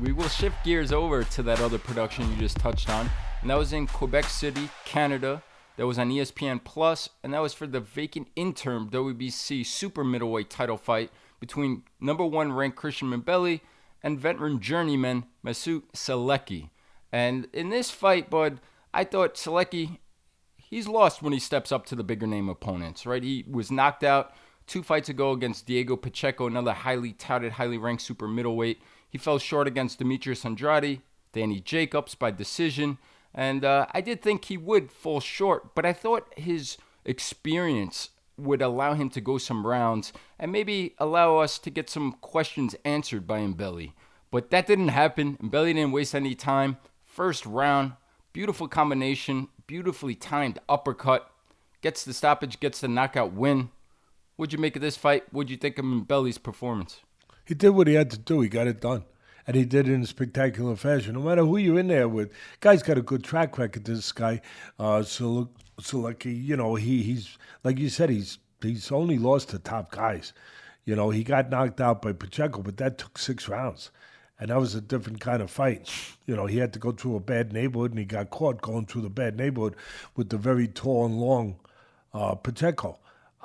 we will shift gears over to that other production you just touched on, and that was in Quebec City, Canada. That was on ESPN Plus, and that was for the vacant interim WBC Super Middleweight Title fight between number 1 ranked Christan Mbilli and veteran journeyman Maciej Sulecki. And in this fight, bud, I thought Sulecki, he's lost when he steps up to the bigger name opponents, right? He was knocked out 2 fights ago against Diego Pacheco, another highly touted, highly ranked super middleweight. He fell short against Demetrius Andrade, Danny Jacobs by decision. And I did think he would fall short, but I thought his experience would allow him to go some rounds and maybe allow us to get some questions answered by Mbilli. But that didn't happen. Mbilli didn't waste any time. First round, beautiful combination, beautifully timed uppercut. Gets the stoppage, gets the knockout win. What'd you make of this fight? What'd you think of Mbilli's performance? He did what he had to do. He got it done. And he did it in a spectacular fashion. No matter who you're in there with, guy's got a good track record, this guy. Sulecki, you know, he's like you said, he's only lost to top guys. You know, he got knocked out by Pacheco, but that took 6 rounds. And that was a different kind of fight. You know, he had to go through a bad neighborhood, and he got caught going through the bad neighborhood with the very tall and long Pacheco.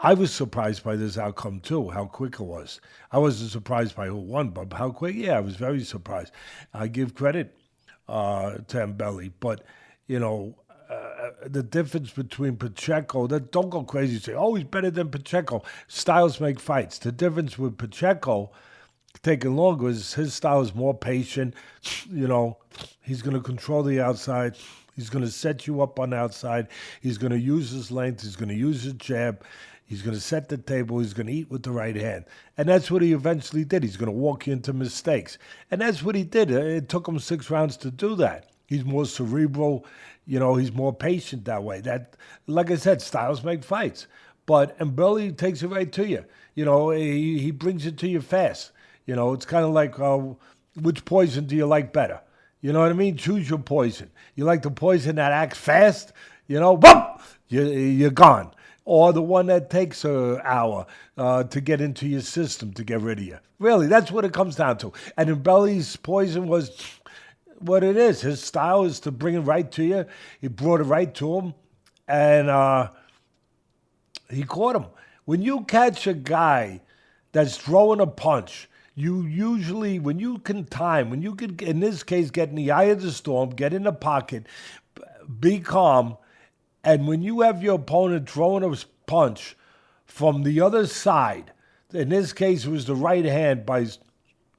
I was surprised by this outcome, too, how quick it was. I wasn't surprised by who won, but how quick? Yeah, I was very surprised. I give credit to Mbilli, but, you know, the difference between Pacheco, don't go crazy and say, oh, he's better than Pacheco. Styles make fights. The difference with Pacheco taking longer is his style is more patient. You know, he's going to control the outside. He's going to set you up on the outside. He's going to use his length. He's going to use his jab. He's going to set the table. He's going to eat with the right hand. And that's what he eventually did. He's going to walk you into mistakes. And that's what he did. It took him 6 rounds to do that. He's more cerebral. You know, he's more patient that way. That, like I said, styles make fights. But Mbilli takes it right to you. You know, he brings it to you fast. You know, it's kind of like, which poison do you like better? You know what I mean? Choose your poison. You like the poison that acts fast? You know, boom, you're gone. Or the one that takes an hour to get into your system to get rid of you. Really, that's what it comes down to. And Mbilli's poison was what it is. His style is to bring it right to you. He brought it right to him, and he caught him. When you catch a guy that's throwing a punch, you usually, when you can time, when you can, in this case, get in the eye of the storm, get in the pocket, be calm, and when you have your opponent throwing a punch from the other side, in this case, it was the right hand by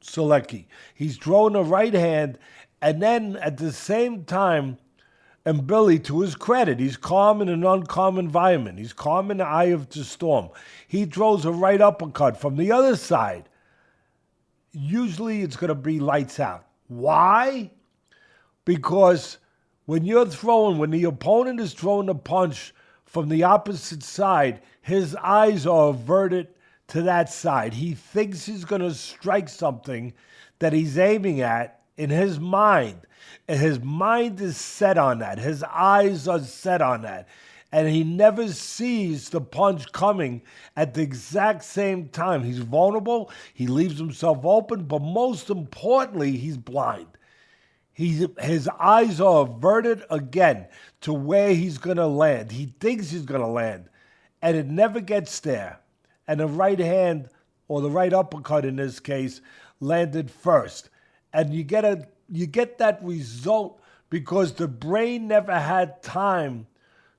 Sulecki. He's throwing the right hand, and then at the same time, Mbilli, to his credit, he's calm in an uncalm environment. He's calm in the eye of the storm. He throws a right uppercut from the other side. Usually it's going to be lights out. Why? Because when the opponent is throwing a punch from the opposite side, his eyes are averted to that side. He thinks he's going to strike something that he's aiming at in his mind. And his mind is set on that. His eyes are set on that. And he never sees the punch coming at the exact same time. He's vulnerable. He leaves himself open. But most importantly, he's blind. His eyes are averted again to where he's going to land. He thinks he's going to land. And it never gets there. And the right hand, or the right uppercut in this case, landed first. And you get that result because the brain never had time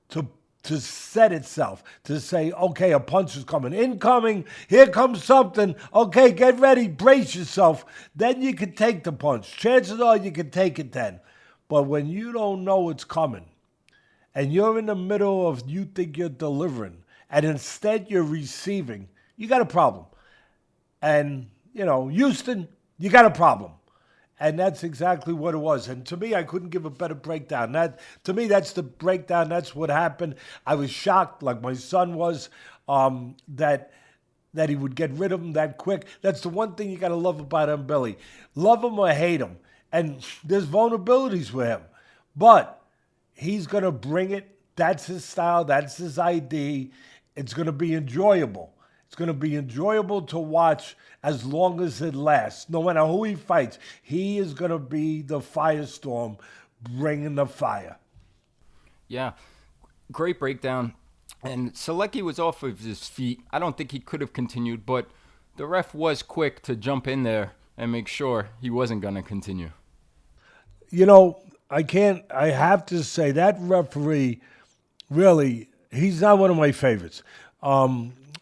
to set itself, to say, okay, a punch is coming. Incoming, here comes something. Okay, get ready, brace yourself. Then you can take the punch. Chances are you can take it then. But when you don't know it's coming, and you're in the middle of, you think you're delivering, and instead you're receiving, you got a problem. And, you know, Houston, you got a problem. And that's exactly what it was. And to me, I couldn't give a better breakdown. To me, that's the breakdown. That's what happened. I was shocked, like my son was, that he would get rid of him that quick. That's the one thing you got to love about Mbilli. Love him or hate him. And there's vulnerabilities with him. But he's going to bring it. That's his style. That's his ID. It's going to be enjoyable. It's going to be enjoyable to watch as long as it lasts. No matter who he fights, he is going to be the firestorm bringing the fire. Yeah, great breakdown. And Sulecki was off of his feet. I don't think he could have continued, but the ref was quick to jump in there and make sure he wasn't going to continue. You know, I have to say that referee, really, he's not one of my favorites.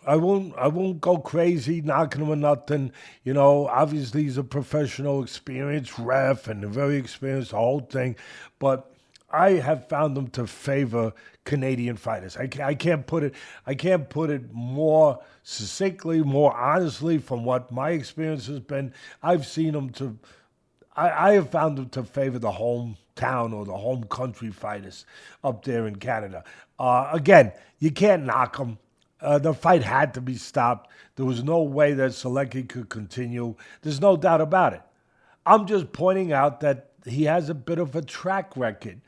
I won't go crazy knocking him or nothing. You know, obviously he's a professional, experienced ref and very experienced, the whole thing. But I have found him to favor Canadian fighters. I can't put it more succinctly, more honestly from what my experience has been. I've seen him to. I have found him to favor the hometown or the home country fighters up there in Canada. Again, you can't knock him. The fight had to be stopped. There was no way that Sulecki could continue. There's no doubt about it. I'm just pointing out that he has a bit of a track record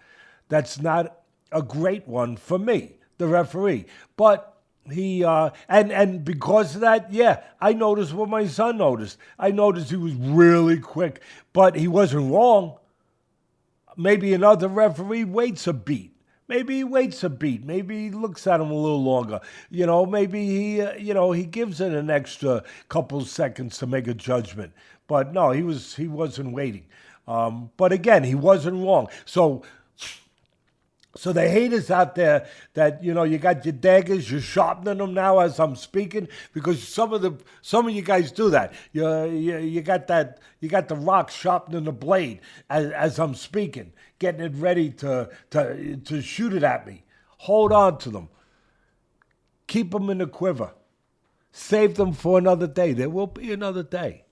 that's not a great one for me, the referee. But he and because of that, yeah, I noticed what my son noticed. I noticed he was really quick, but he wasn't wrong. Maybe another referee waits a beat. Maybe he waits a beat. Maybe he looks at him a little longer. You know, maybe he gives it an extra couple seconds to make a judgment. But no, he wasn't waiting. But again, he wasn't wrong. So the haters out there that, you know, you got your daggers, you're sharpening them now as I'm speaking, because some of you guys do that. You got the rock sharpening the blade as I'm speaking, getting it ready to shoot it at me. Hold on to them. Keep them in the quiver. Save them for another day. There will be another day.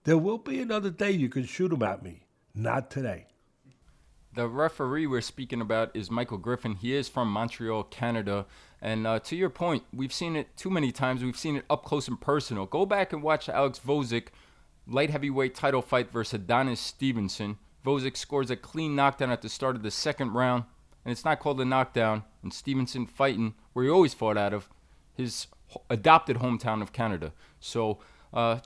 There will be another day you can shoot them at me. Not today. The referee we're speaking about is Michael Griffin. He is from Montreal, Canada. And to your point, we've seen it too many times. We've seen it up close and personal. Go back and watch Alex Vosick light heavyweight title fight versus Adonis Stevenson. Vosick scores a clean knockdown at the start of the second round. And it's not called a knockdown. And Stevenson fighting where he always fought out of, his adopted hometown of Canada. So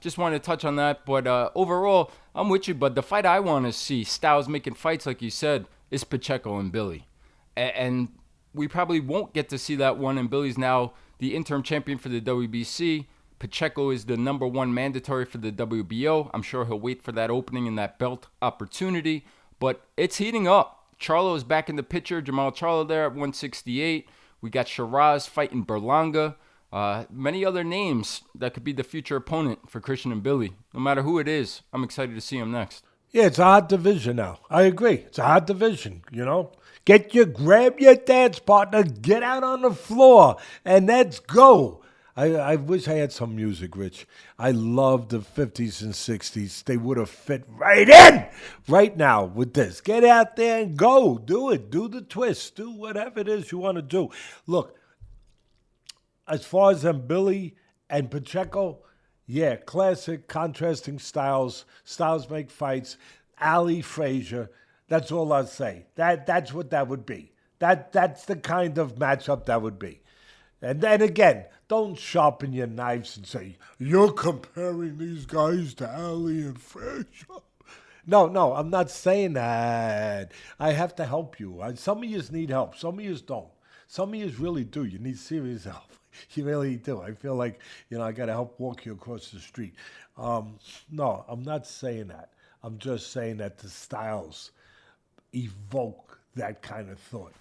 just wanted to touch on that. But overall, I'm with you. But the fight I want to see, Styles making fights like you said, is Pacheco and Mbilli. And we probably won't get to see that one. And Mbilli's now the interim champion for the WBC. Pacheco is the number one mandatory for the WBO. I'm sure he'll wait for that opening and that belt opportunity. But it's heating up. Charlo is back in the picture. Jamal Charlo there at 168. We got Shiraz fighting Berlanga. Many other names that could be the future opponent for Christian Mbilli. No matter who it is, I'm excited to see him next. Yeah, it's a hot division now. I agree. It's a hot division, you know. Grab your dance partner, get out on the floor, and let's go. I wish I had some music, Rich. I love the 50s and 60s. They would have fit right in right now with this. Get out there and go. Do it. Do the twist. Do whatever it is you want to do. Look, as far as Mbilli and Pacheco, yeah, classic, contrasting styles. Styles make fights. Ali, Frazier, that's all I'll say. That's what that would be. That's the kind of matchup that would be. And then again, don't sharpen your knives and say, you're comparing these guys to Ali and Frazier. No, I'm not saying that. I have to help you. Some of you need help. Some of you don't. Some of you really do. You need serious help. You really do. I feel like, I got to help walk you across the street. No, I'm not saying that. I'm just saying that the styles evoke that kind of thought.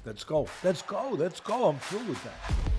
Let's go. I'm through with that.